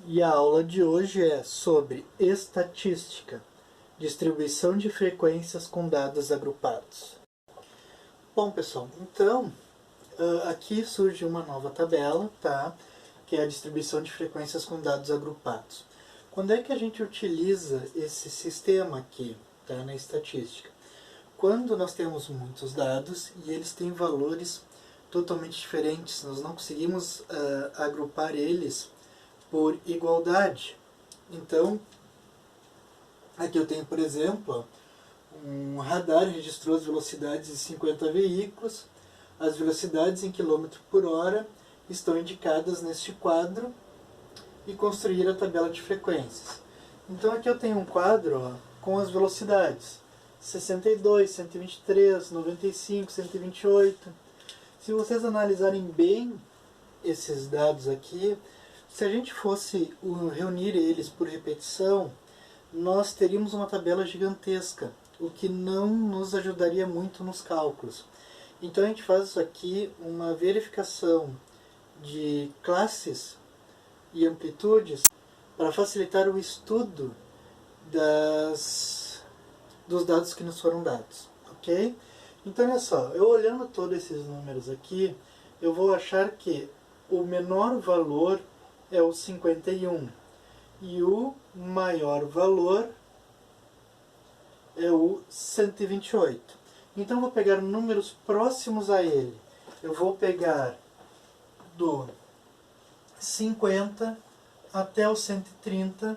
E a aula de hoje é sobre estatística, distribuição de frequências com dados agrupados. Bom, pessoal, então aqui surge uma nova tabela, tá? Que é a distribuição de frequências com dados agrupados. Quando é que a gente utiliza esse sistema aqui, tá? Na estatística? Quando nós temos muitos dados e eles têm valores totalmente diferentes, nós não conseguimos agrupar eles por igualdade. Então, aqui eu tenho, por exemplo, um radar registrou as velocidades de 50 veículos. As velocidades em km por hora estão indicadas neste quadro e construir a tabela de frequências. Então aqui eu tenho um quadro com as velocidades 62, 123, 95, 128. Se vocês analisarem bem esses dados aqui, se a gente fosse reunir eles por repetição, nós teríamos uma tabela gigantesca, o que não nos ajudaria muito nos cálculos. Então a gente faz isso aqui, uma verificação de classes e amplitudes para facilitar o estudo dos dados que nos foram dados, ok? Então olha só, eu olhando todos esses números aqui, eu vou achar que o menor valor é o 51 e o maior valor é o 128. Então eu vou pegar números próximos a ele. Eu vou pegar do 50 até o 130,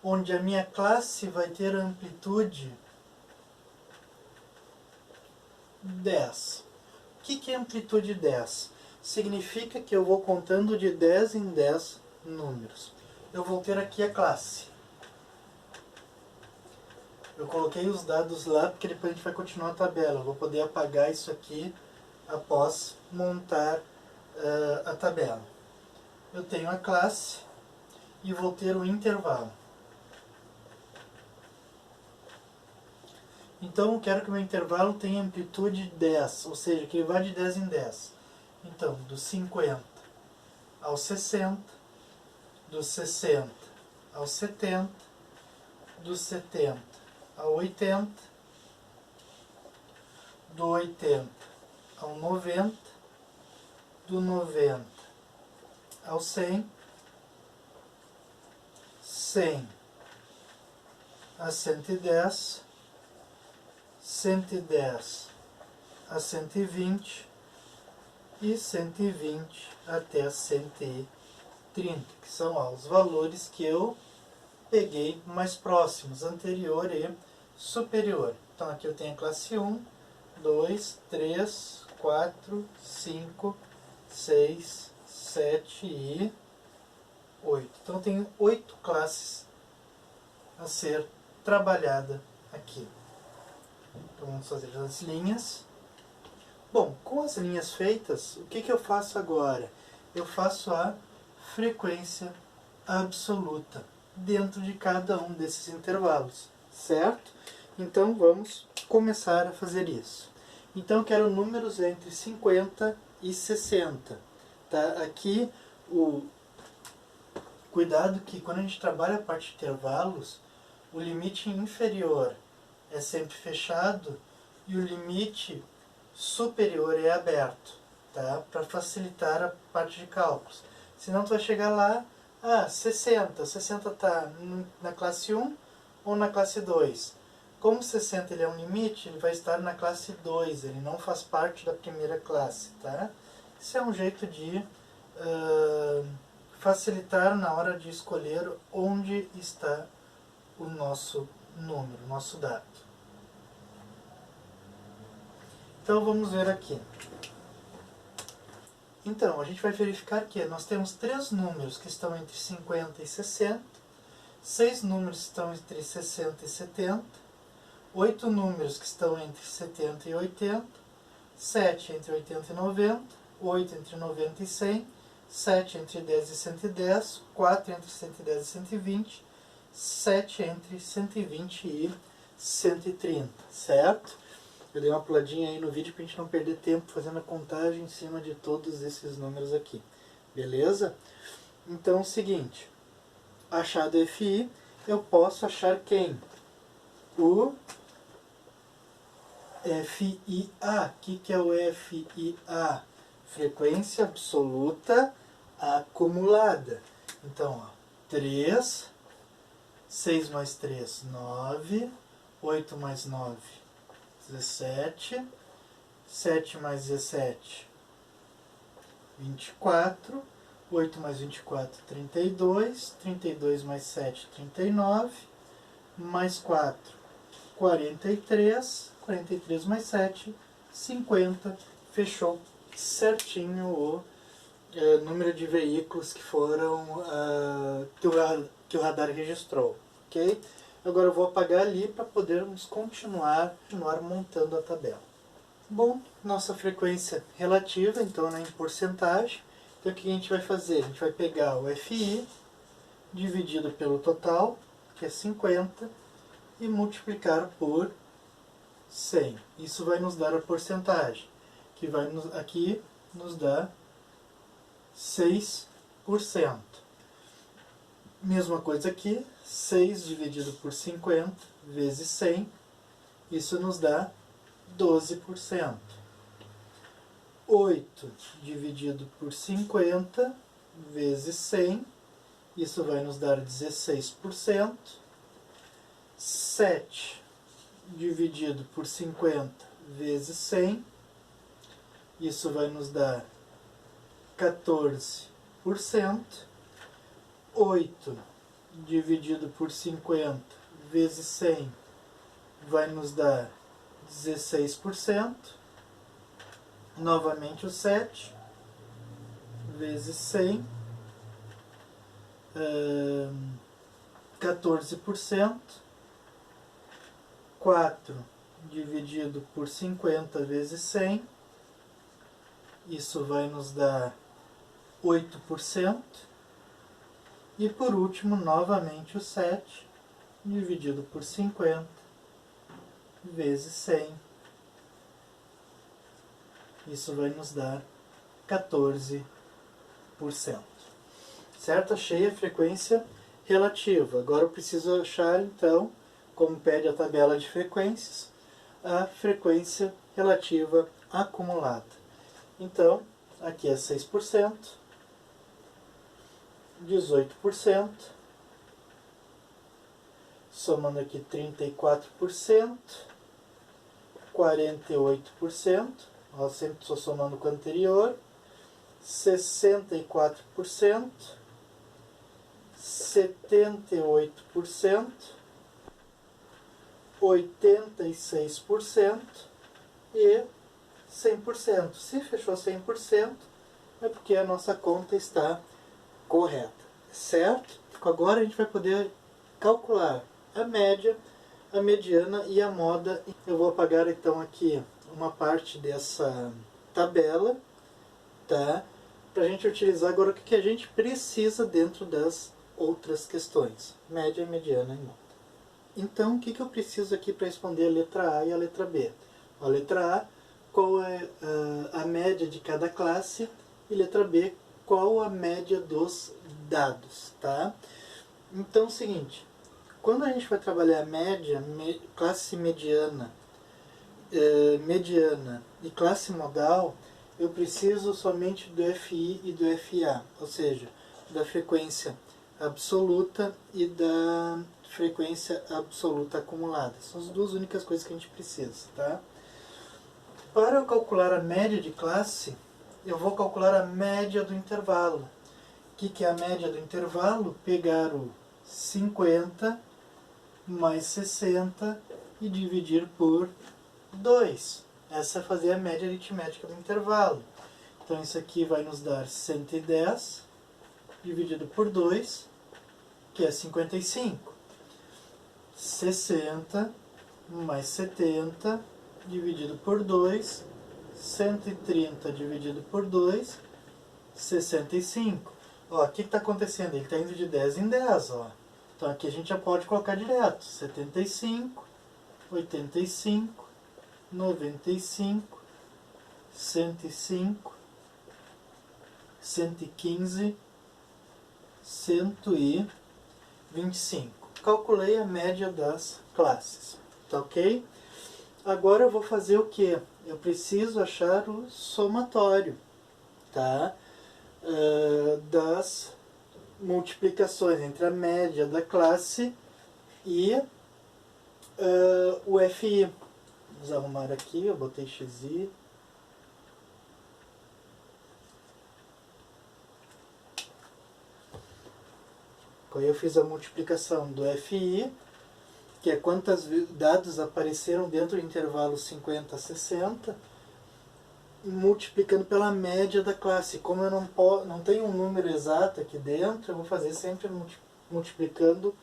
onde a minha classe vai ter a amplitude 10. O que é amplitude 10? Significa que eu vou contando de 10 em 10 números. Eu vou ter aqui a classe. Eu coloquei os dados lá porque depois a gente vai continuar a tabela. Eu vou poder apagar isso aqui após montar a tabela. Eu tenho a classe e vou ter o intervalo. Então eu quero que o meu intervalo tenha amplitude 10, ou seja, que ele vá de 10 em 10. Então, do 50 ao 60, do 60 ao 70, do 70 ao 80, do 80 ao 90, do 90 ao 100, 100 a 110, 110 a 120 e 120 até 130, que são os valores que eu peguei mais próximos, anterior e superior. Então aqui eu tenho a classe 1, 2, 3, 4, 5, 6, 7 e 8. Então eu tenho 8 classes a ser trabalhada aqui. Então vamos fazer as linhas. Bom, com as linhas feitas, o que eu faço agora? Eu faço a frequência absoluta dentro de cada um desses intervalos, certo? Então vamos começar a fazer isso. Então eu quero números entre 50 e 60. Tá? Aqui o cuidado que quando a gente trabalha a parte de intervalos, o limite inferior é sempre fechado e o limite superior é aberto, tá? Para facilitar a parte de cálculos. Senão tu vai chegar lá, 60 está na classe 1 ou na classe 2. Como 60 ele é um limite, ele vai estar na classe 2, ele não faz parte da primeira classe, tá? Isso é um jeito de facilitar na hora de escolher onde está o nosso número, o nosso dado. Então vamos ver aqui. Então, a gente vai verificar que nós temos 3 números que estão entre 50 e 60, 6 números que estão entre 60 e 70, 8 números que estão entre 70 e 80, 7 entre 80 e 90, 8 entre 90 e 100, 7 entre 10 e 110, 4 entre 110 e 120, 7 entre 120 e 130, certo? Eu dei uma puladinha aí no vídeo para a gente não perder tempo fazendo a contagem em cima de todos esses números aqui. Beleza? Então é o seguinte. achado FI, eu posso achar quem? O FIA. O que é o FIA? Frequência absoluta acumulada. Então, ó, 3, 6 mais 3, 9, 8 mais 9, 17, 7 mais 17, 24, 8 mais 24, 32, 32 mais 7, 39, mais 4, 43, 43 mais 7, 50. Fechou certinho o número de veículos que foram que o radar registrou, ok? Agora eu vou apagar ali para podermos continuar montando a tabela. Bom, nossa frequência relativa, então, né, em porcentagem. Então o que a gente vai fazer? A gente vai pegar o FI dividido pelo total, que é 50, e multiplicar por 100. Isso vai nos dar a porcentagem, que vai aqui nos dar 6%. Mesma coisa aqui, 6 dividido por 50 vezes 100, isso nos dá 12%. 8 dividido por 50 vezes 100, isso vai nos dar 16%. 7 dividido por 50 vezes 100, isso vai nos dar 14%. 8 dividido por 50 vezes 100 vai nos dar 16%. Novamente o 7 vezes 100, 14%. 4 dividido por 50 vezes 100, isso vai nos dar 8%. E por último, novamente o 7 dividido por 50 vezes 100, isso vai nos dar 14%. Certo? Achei a frequência relativa. Agora eu preciso achar, então, como pede a tabela de frequências, a frequência relativa acumulada. Então, aqui é 6%, 18%, somando aqui 34%, 48%, ó, sempre estou somando com o anterior, 64%, 78%, 86% e 100%. Se fechou 100%, é porque a nossa conta está correta, certo? Agora a gente vai poder calcular a média, a mediana e a moda. Eu vou apagar então aqui uma parte dessa tabela, tá? Para a gente utilizar agora o que a gente precisa dentro das outras questões. Média, mediana e moda. Então, o que eu preciso aqui para responder a letra A e a letra B? A letra A, qual é a média de cada classe, e letra B, qual a média dos dados, tá? Então, é o seguinte, quando a gente vai trabalhar a média, classe mediana, mediana e classe modal, eu preciso somente do FI e do FA, ou seja, da frequência absoluta e da frequência absoluta acumulada. São as duas únicas coisas que a gente precisa, tá? Para eu calcular a média de classe, eu vou calcular a média do intervalo. O que é a média do intervalo? Pegar o 50 mais 60 e dividir por 2. Essa é fazer a média aritmética do intervalo. Então isso aqui vai nos dar 110 dividido por 2, que é 55. 60 mais 70 dividido por 2, 130 dividido por 2, 65. Ó, o que está acontecendo? Ele está indo de 10 em 10. Ó. Então aqui a gente já pode colocar direto. 75, 85, 95, 105, 115, 100 e 25. Calculei a média das classes, tá ok? Agora eu vou fazer o que? Eu preciso achar o somatório, tá? Das multiplicações entre a média da classe e o FI. Vamos arrumar aqui, eu botei XI. Aí eu fiz a multiplicação do FI, que é quantos dados apareceram dentro do intervalo 50 a 60, multiplicando pela média da classe. Como eu não tenho um número exato aqui dentro, eu vou fazer sempre multiplicando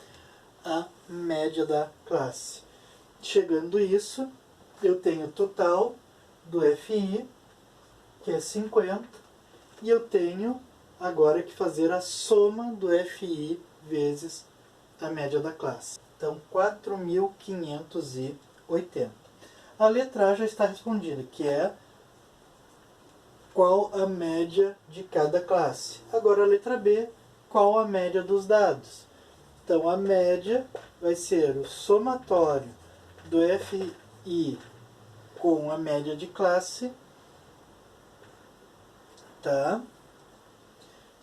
a média da classe. Chegando isso, eu tenho o total do FI, que é 50, e eu tenho agora que fazer a soma do FI vezes a média da classe. Então, 4.580. A letra A já está respondida, que é qual a média de cada classe. Agora a letra B, qual a média dos dados. Então, a média vai ser o somatório do FI com a média de classe, tá?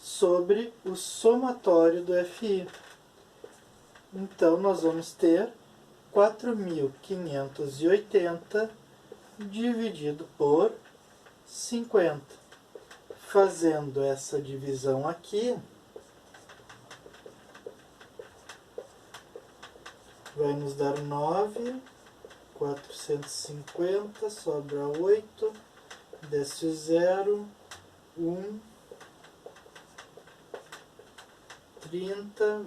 Sobre o somatório do FI. Então, nós vamos ter 4.580 dividido por 50. Fazendo essa divisão aqui, vai nos dar 9.450, sobra 8, desce o 0, 1, 30,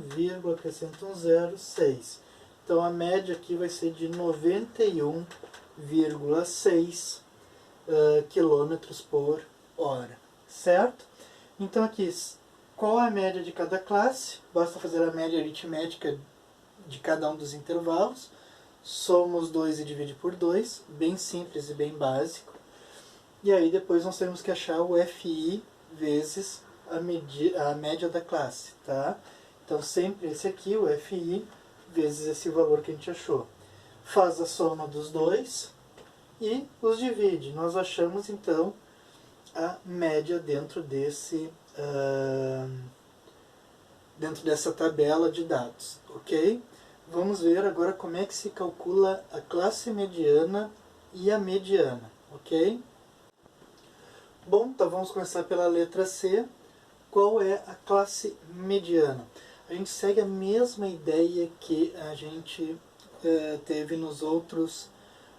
acrescenta um 0, 6. Então a média aqui vai ser de 91,6 km por hora, certo? Então aqui, qual a média de cada classe? Basta fazer a média aritmética de cada um dos intervalos. Soma os dois e divide por 2, bem simples e bem básico. E aí depois nós temos que achar o FI vezes a média da classe, tá? Então sempre esse aqui, o FI, vezes esse valor que a gente achou. Faz a soma dos dois e os divide. Nós achamos então a média dentro dessa tabela de dados, ok? Vamos ver agora como é que se calcula a classe mediana e a mediana, ok? Bom, então vamos começar pela letra C. Qual é a classe mediana? A gente segue a mesma ideia que a gente teve nos outros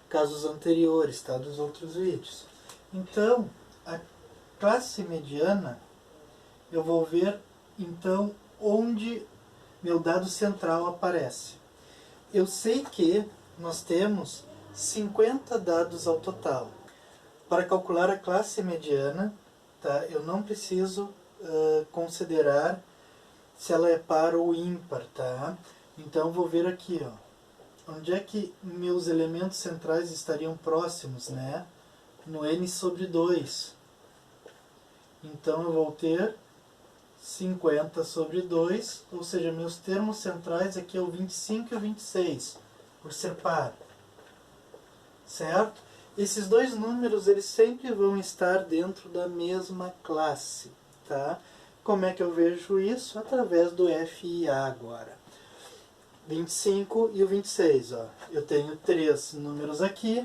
casos anteriores, tá? Dos outros vídeos. Então, a classe mediana, eu vou ver então onde meu dado central aparece. Eu sei que nós temos 50 dados ao total. Para calcular a classe mediana, tá? Eu não preciso considerar se ela é par ou ímpar, tá? Então vou ver aqui, ó, onde é que meus elementos centrais estariam próximos, né? No n sobre 2. Então eu vou ter 50 sobre 2, ou seja, meus termos centrais aqui é o 25 e o 26, por ser par, certo? Esses dois números, eles sempre vão estar dentro da mesma classe, tá? Como é que eu vejo isso? Através do FIA agora. 25 e o 26, ó. Eu tenho 3 números aqui,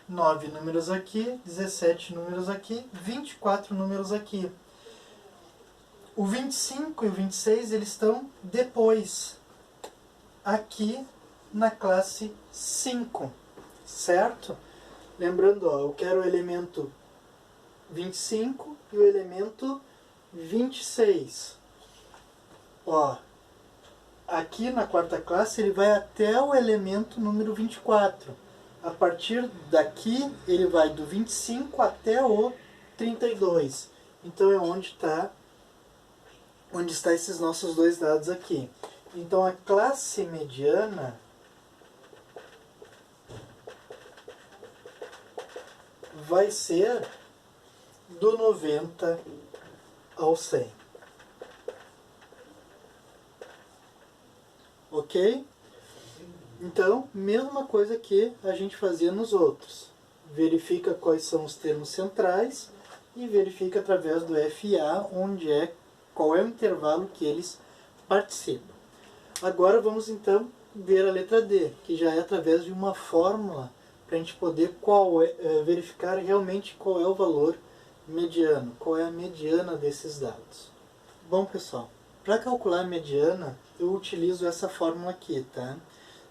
9 números aqui, 17 números aqui, 24 números aqui. O 25 e o 26, eles estão depois, aqui na classe 5, certo? Lembrando, ó, eu quero o elemento 25 e o elemento 26. Ó, aqui na quarta classe ele vai até o elemento número 24. A partir daqui ele vai do 25 até o 32. Então é onde está esses nossos dois dados aqui. Então a classe mediana vai ser do 90 ao 100. ok? Então, mesma coisa que a gente fazia nos outros. Verifica quais são os termos centrais e verifica através do FA qual é o intervalo que eles participam. Agora vamos então ver a letra D, que já é através de uma fórmula para a gente poder verificar realmente qual é o valor mediano, qual é a mediana desses dados. Bom, pessoal, para calcular a mediana, eu utilizo essa fórmula aqui, tá?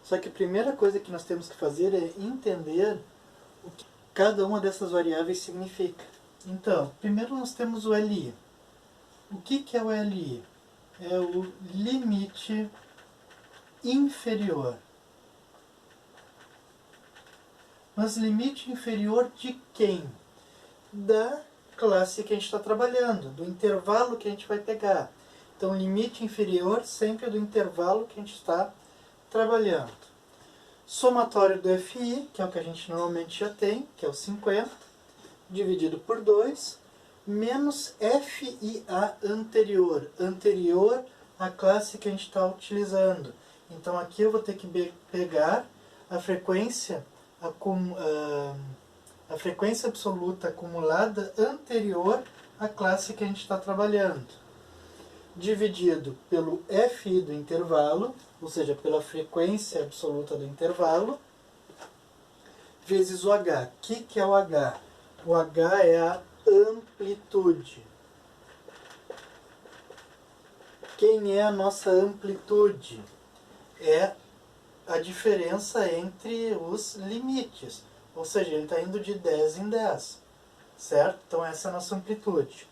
Só que a primeira coisa que nós temos que fazer é entender o que cada uma dessas variáveis significa. Então, primeiro nós temos o LI. O que é o LI? É o limite inferior. Mas limite inferior de quem? Da classe que a gente está trabalhando, do intervalo que a gente vai pegar. Então, limite inferior sempre do intervalo que a gente está trabalhando. Somatório do FI, que é o que a gente normalmente já tem, que é o 50, dividido por 2, menos FIA anterior, anterior à classe que a gente está utilizando. Então aqui eu vou ter que pegar a frequência absoluta acumulada anterior à classe que a gente está trabalhando, dividido pelo FI do intervalo, ou seja, pela frequência absoluta do intervalo, vezes o H. O que é o H? O H é a amplitude. Quem é a nossa amplitude? É a diferença entre os limites. Ou seja, ele está indo de 10 em 10. Certo? Então essa é a nossa amplitude.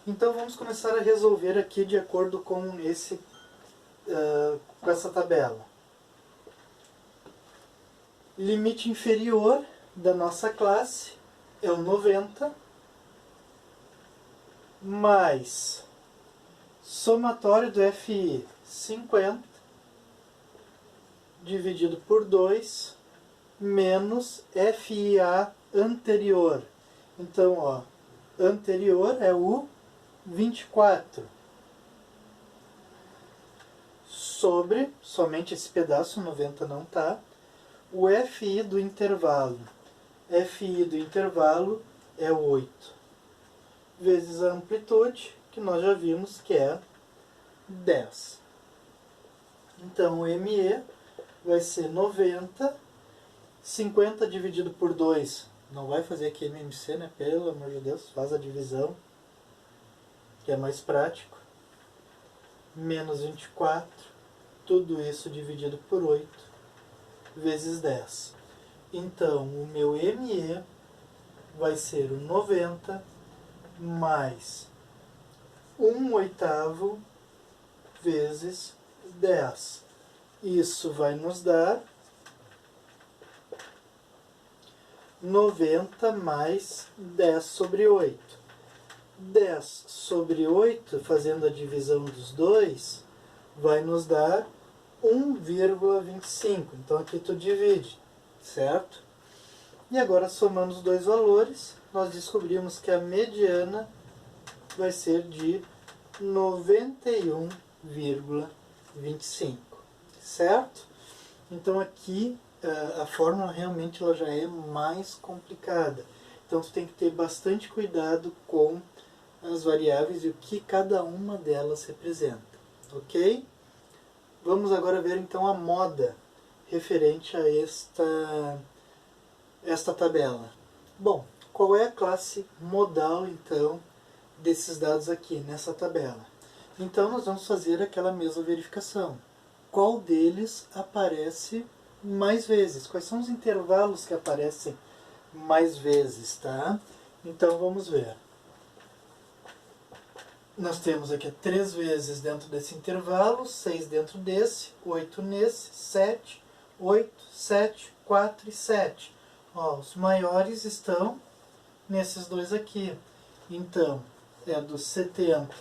Então vamos começar a resolver aqui de acordo com com essa tabela. Limite inferior da nossa classe é o 90, mais somatório do FI 50, dividido por 2, menos FIA anterior. Então, ó, anterior é o 24, sobre, somente esse pedaço, 90 não tá, o FI do intervalo. FI do intervalo é 8, vezes a amplitude, que nós já vimos que é 10. Então, o ME vai ser 90, 50 dividido por 2, não vai fazer aqui MMC, né? Pelo amor de Deus, faz a divisão, que é mais prático. Menos 24, tudo isso dividido por 8, vezes 10. Então, o meu ME vai ser o 90 mais 1/8 vezes 10. Isso vai nos dar 90 mais 10 sobre 8. 10 sobre 8, fazendo a divisão dos dois, vai nos dar 1,25. Então aqui tu divide, certo? E agora, somando os dois valores, nós descobrimos que a mediana vai ser de 91,25, certo? Então aqui a fórmula realmente ela já é mais complicada. Então tu tem que ter bastante cuidado com as variáveis e o que cada uma delas representa, ok? Vamos agora ver então a moda referente a esta tabela. Bom, qual é a classe modal então desses dados aqui nessa tabela? Então nós vamos fazer aquela mesma verificação. Qual deles aparece mais vezes? Quais são os intervalos que aparecem mais vezes, tá? Então vamos ver. Nós temos aqui 3 vezes dentro desse intervalo, 6 dentro desse, 8 nesse, 7, 8, 7, 4 e 7. Ó, os maiores estão nesses dois aqui. Então, é do 70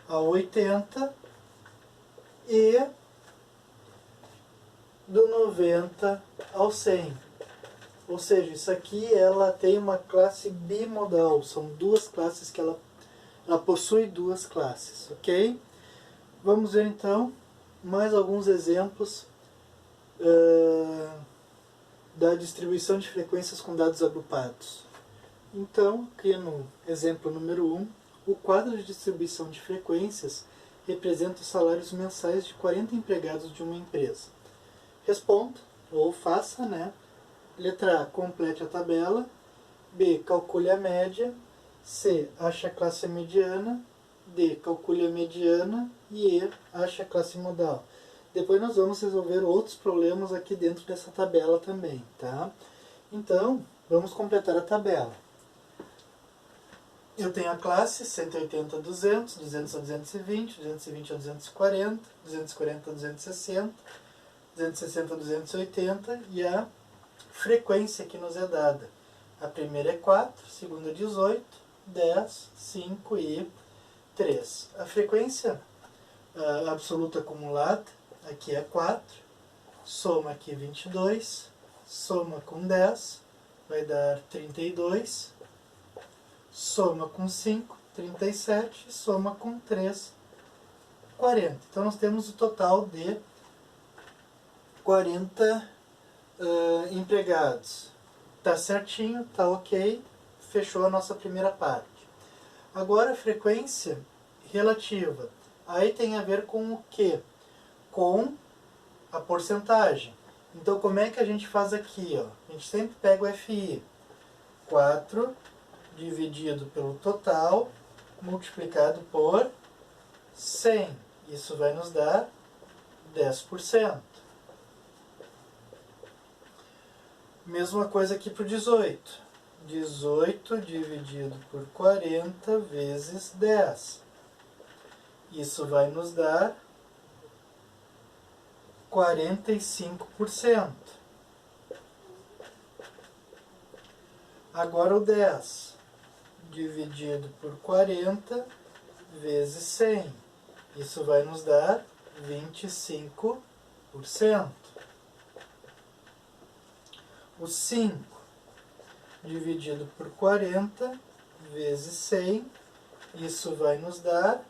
a 80 e do 90 ao 100. Ou seja, isso aqui ela tem uma classe bimodal, são duas classes que ela possui duas classes, ok? Vamos ver então mais alguns exemplos da distribuição de frequências com dados agrupados. Então, aqui no exemplo número 1, o quadro de distribuição de frequências representa os salários mensais de 40 empregados de uma empresa. Responda, ou faça, né? Letra A, complete a tabela. B, calcule a média. C, ache a classe mediana. D, calcule a mediana. E E, ache a classe modal. Depois nós vamos resolver outros problemas aqui dentro dessa tabela também, tá? Então, vamos completar a tabela. Eu tenho a classe 180 a 200, 200 a 220, 220 a 240, 240 a 260, 260 a 280 e a frequência que nos é dada. A primeira é 4, a segunda é 18, 10, 5 e 3. A frequência absoluta acumulada aqui é 4, soma aqui 22, soma com 10, vai dar 32, soma com 5, 37, e soma com 3, 40. Então nós temos o total de 40 empregados. Tá certinho, tá ok, fechou a nossa primeira parte. Agora a frequência relativa. Aí tem a ver com o quê? Com a porcentagem. Então como é que a gente faz aqui? Ó? A gente sempre pega o FI. 4 dividido pelo total, multiplicado por 100. Isso vai nos dar 10%. Mesma coisa aqui para o 18. 18 dividido por 40 vezes 10. Isso vai nos dar 45%. Agora o 10 dividido por 40 vezes 100. Isso vai nos dar 25%. O 5 dividido por 40 vezes 100. Isso vai nos dar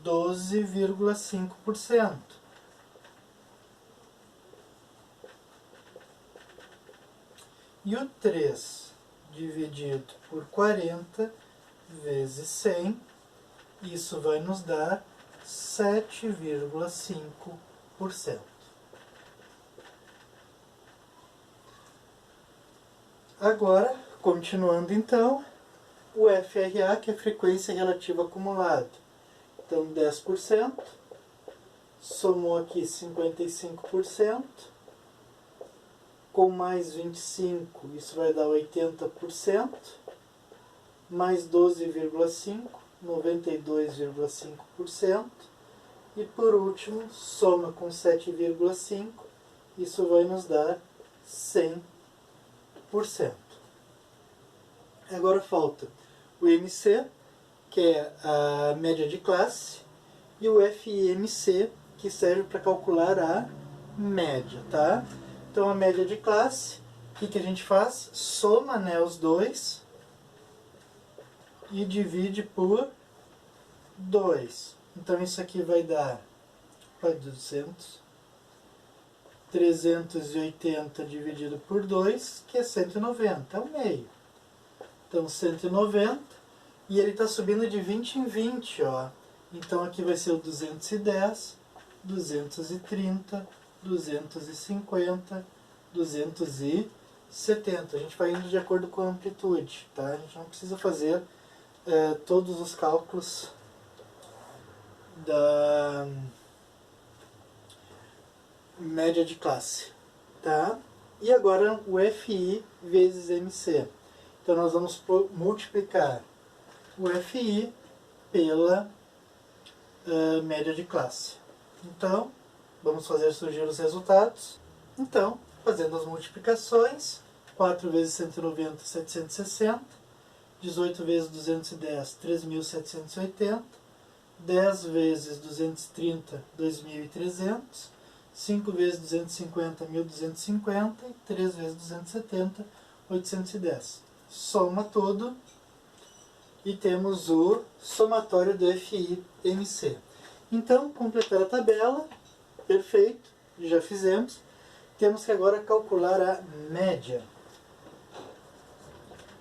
12,5%. E o 3 dividido por 40 vezes 100, isso vai nos dar 7,5%. Agora, continuando então, o FRA, que é a frequência relativa acumulada. Então, 10%, somou aqui 55%, com mais 25, isso vai dar 80%, mais 12,5%, 92,5%, e por último, soma com 7,5%, isso vai nos dar 100%. Agora falta o MC, que é a média de classe, e o FIMC, que serve para calcular a média, tá? Então a média de classe, o que a gente faz? Soma, né, os dois e divide por 2. Então isso aqui vai dar 200. 380 dividido por 2, que é 190, é o meio. Então 190, e ele está subindo de 20 em 20, ó. Então aqui vai ser o 210, 230, 250, 270. A gente vai indo de acordo com a amplitude, tá? A gente não precisa fazer todos os cálculos da média de classe, tá? E agora o FI vezes MC. Então nós vamos multiplicar o FI pela média de classe. Então, vamos fazer surgir os resultados. Então, fazendo as multiplicações, 4 vezes 190, 760, 18 vezes 210, 3.780, 10 vezes 230, 2.300, 5 vezes 250, 1.250, e 3 vezes 270, 810. Soma tudo e temos o somatório do FI-MC. Então, completar a tabela, perfeito, já fizemos. Temos que agora calcular a média.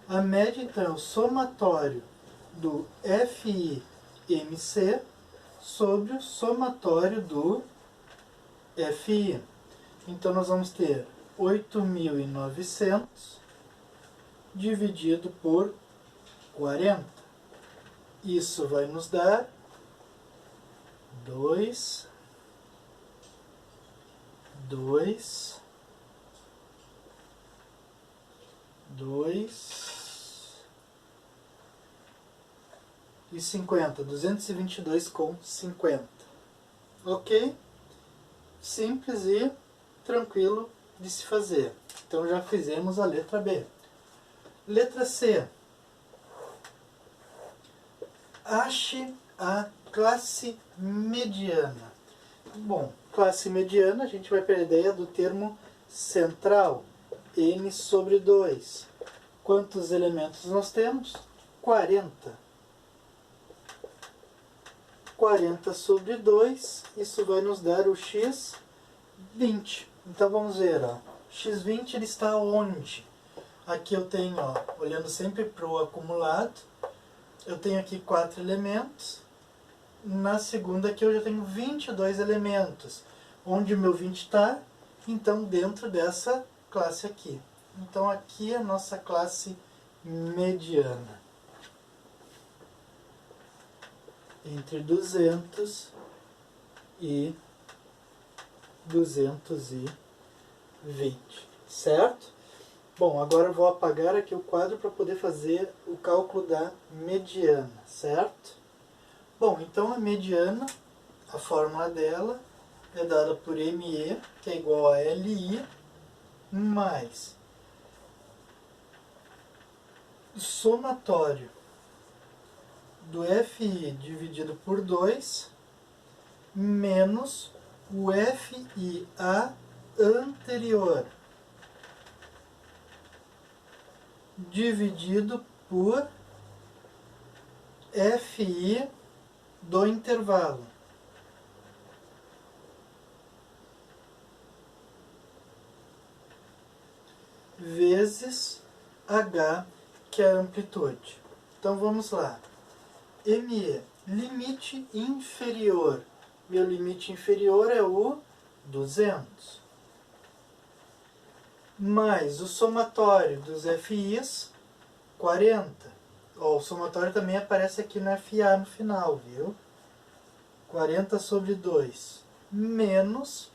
A média, então, é o somatório do FI-MC sobre o somatório do FI. Então, nós vamos ter 8.900 dividido por 40. Isso vai nos dar 2 e 50, 222,50. Ok? Simples e tranquilo de se fazer. Então já fizemos a letra B. Letra C. Ache a classe mediana. Bom, classe mediana, a gente vai para a ideia do termo central, n sobre 2. Quantos elementos nós temos? 40. 40 sobre 2, isso vai nos dar o x 20. Então vamos ver, ó, x20 ele está onde? Aqui eu tenho, ó, olhando sempre para o acumulado, eu tenho aqui 4 elementos. Na segunda aqui eu já tenho 22 elementos. Onde o meu 20 está? Então dentro dessa classe aqui. Então aqui é a nossa classe mediana. Entre 200 e 220. Certo? Bom, agora eu vou apagar aqui o quadro para poder fazer o cálculo da mediana. Certo? Bom, então a mediana, a fórmula dela é dada por ME, que é igual a LI, mais o somatório do FI dividido por 2, menos o FIA anterior, dividido por FI do intervalo. Vezes H, que é a amplitude. Então vamos lá. ME, limite inferior. Meu limite inferior é o 200. Mais o somatório dos FIs, 40. Ó, o somatório também aparece aqui no FA no final, viu? 40 sobre 2. Menos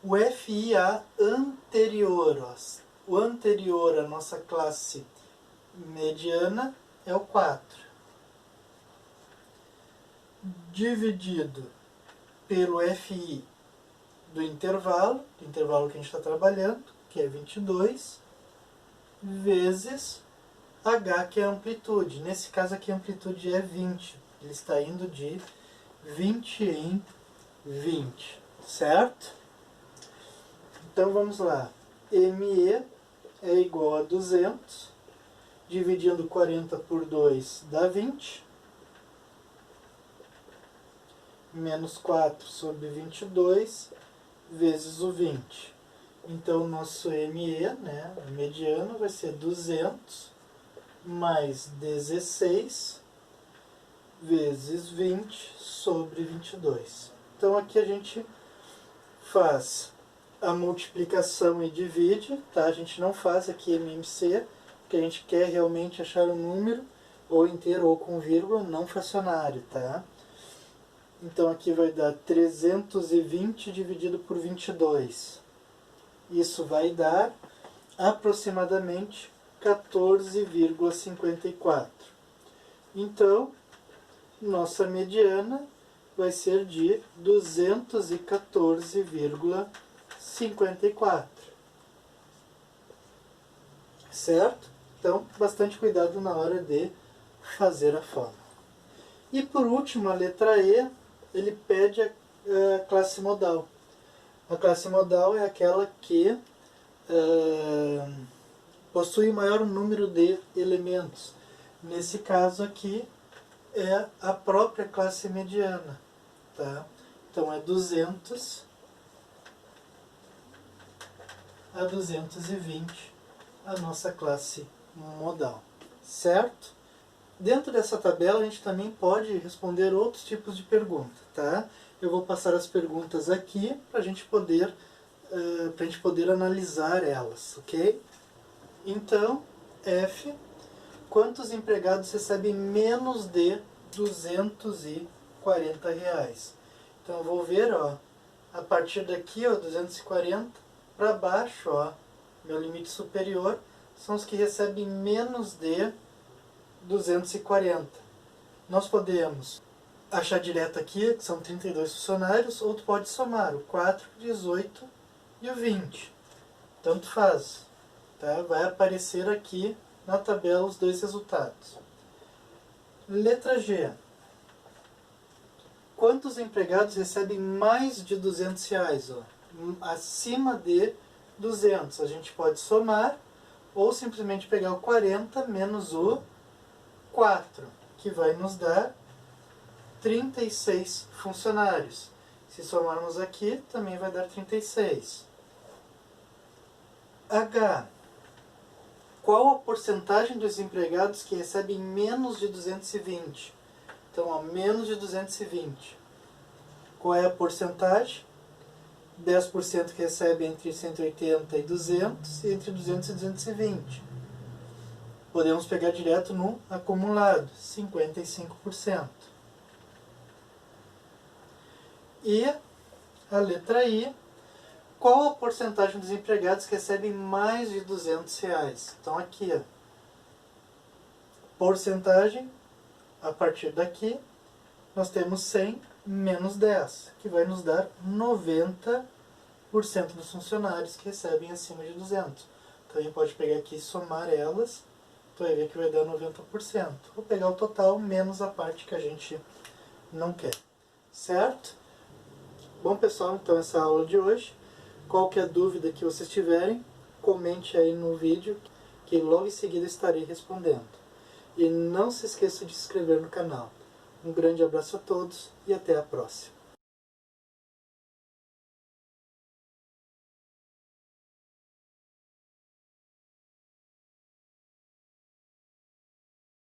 o FIA anterior. Ó. O anterior à nossa classe mediana é o 4. Dividido pelo FI do intervalo que a gente está trabalhando, que é 22, vezes H, que é a amplitude. Nesse caso aqui a amplitude é 20. Ele está indo de 20 em 20, certo? Então vamos lá. ME é igual a 200, dividindo 40 por 2 dá 20, menos 4 sobre 22, vezes o 20. Então o nosso ME, né, a mediana, vai ser 200 mais 16 vezes 20 sobre 22. Então aqui a gente faz a multiplicação e divide, tá? A gente não faz aqui MMC, porque a gente quer realmente achar um número ou inteiro ou com vírgula, não fracionário, tá? Então aqui vai dar 320 dividido por 22. Isso vai dar aproximadamente 14,54. Então, nossa mediana vai ser de 214,54. Certo? Então, bastante cuidado na hora de fazer a fórmula. E por último, a letra E, ele pede a classe modal. A classe modal é aquela que possui maior número de elementos. Nesse caso aqui é a própria classe mediana, tá? Então é 200 a 220 a nossa classe modal, certo? Dentro dessa tabela a gente também pode responder outros tipos de pergunta, tá? Eu vou passar as perguntas aqui para a gente poder analisar elas, ok? Então, F, quantos empregados recebem menos de R$240? Então eu vou ver, ó, a partir daqui, ó, 240 para baixo, ó, meu limite superior são os que recebem menos de 240. Nós podemos achar direto aqui, que são 32 funcionários, ou tu pode somar o 4, o 18 e o 20. Tanto faz. Tá? Vai aparecer aqui na tabela os dois resultados. Letra G. Quantos empregados recebem mais de R$200? Ó? Acima de 200. A gente pode somar ou simplesmente pegar o 40 menos o 4, que vai nos dar 36 funcionários. Se somarmos aqui, também vai dar 36. H. Qual a porcentagem dos empregados que recebem menos de 220? Então, ó, menos de 220. Qual é a porcentagem? 10% que recebe entre 180 e 200 e entre 200 e 220. Podemos pegar direto no acumulado, 55%. E a letra I, qual a porcentagem dos empregados que recebem mais de R$200? Então aqui, ó, porcentagem, a partir daqui, nós temos 100 menos 10, que vai nos dar 90% dos funcionários que recebem acima de 200. Então a gente pode pegar aqui e somar elas, tu vai ver que vai dar 90%. Vou pegar o total menos a parte que a gente não quer, certo? Bom pessoal, então essa é a aula de hoje. Qualquer dúvida que vocês tiverem, comente aí no vídeo, que logo em seguida estarei respondendo. E não se esqueça de se inscrever no canal. Um grande abraço a todos e até a próxima.